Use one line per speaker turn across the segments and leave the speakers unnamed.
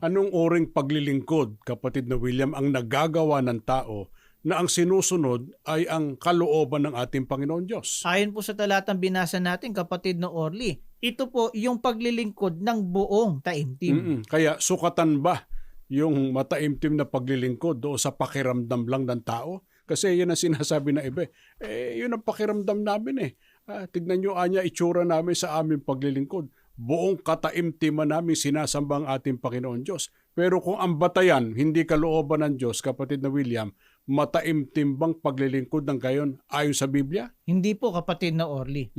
Anong uring paglilingkod, kapatid na William, ang nagagawa ng tao na ang sinusunod ay ang kalooban ng ating Panginoon Diyos?
Ayon po sa talatang binasa natin, kapatid na Orly, ito po yung paglilingkod ng buong taimtim.
Kaya sukatan ba yung mataimtim na paglilingkod doon sa pakiramdam lang ng tao? Kasi yun ang sinasabi na iba. Yun ang pakiramdam namin eh. Tignan nyo anya itsura namin sa aming paglilingkod. Buong kataimtiman namin sinasamba ang ating Panginoon Diyos. Pero kung ang batayan, hindi kalooban ng Diyos, kapatid na William, mataimtim bang paglilingkod ng gayon ayon sa Biblia?
Hindi po, kapatid na Orly.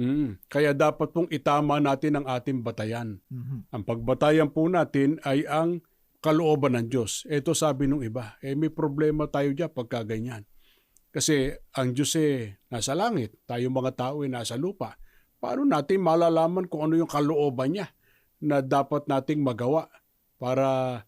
Kaya dapat pong itama natin ang ating batayan. Ang pagbatayan po natin ay ang kalooban ng Diyos. Ito sabi nung iba, may problema tayo dyan pagka ganyan. Kasi ang Diyos nasa langit, tayo mga tao nasa lupa. Paano natin malalaman kung ano yung kalooban niya na dapat nating magawa para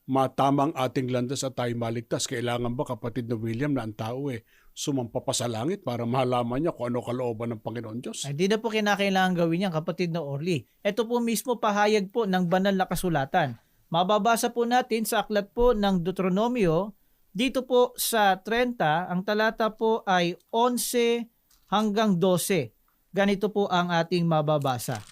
matamang ating landas at tayo maligtas? Kailangan ba, kapatid na William, na ang tao sumampa pa sa langit para malaman niya kung ano kalooban ng Panginoon Diyos?
Hindi na po kinakailangan gawin yan, kapatid na Orly. Ito po mismo pahayag po ng banal na kasulatan. Mababasa po natin sa aklat po ng Deuteronomio, dito po sa 30, ang talata po ay 11 hanggang 12. Ganito po ang ating mababasa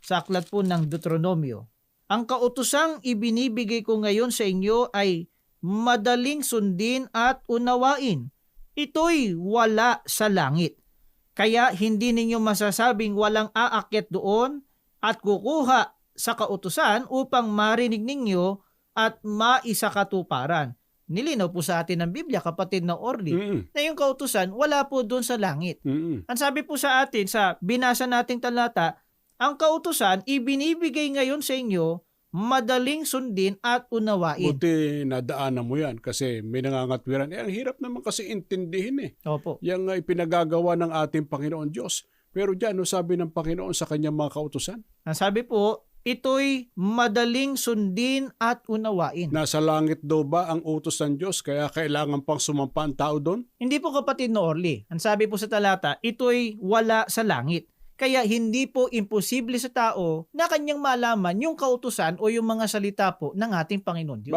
sa aklat po ng Deuteronomio. Ang kautusang ibinibigay ko ngayon sa inyo ay madaling sundin at unawain. Ito'y wala sa langit. Kaya hindi ninyo masasabing walang aakyat doon at kukuha sa kautusan upang marinig ninyo at maisakatuparan. Nilinaw po sa atin ng Biblia, kapatid na Orly, na yung kautusan wala po doon sa langit. Ang sabi po sa atin sa binasa nating talata, ang kautusan ibinibigay ngayon sa inyo, madaling sundin at unawain.
Buti nadaanan mo yan kasi may nangangatwiran. Ang hirap naman kasi intindihin
Opo.
Yang ipinagagawa ng ating Panginoon Diyos. Pero diyan, sabi ng Panginoon sa kanyang mga kautusan?
Ang sabi po, ito'y madaling sundin at unawain.
Nasa langit daw ba ang utos ng Diyos kaya kailangan pang sumampa ang tao doon?
Hindi po, kapatid na Orly. Ang sabi po sa talata, ito'y wala sa langit. Kaya hindi po imposible sa tao na kanyang malaman yung kautusan o yung mga salita po ng ating Panginoon Diyos.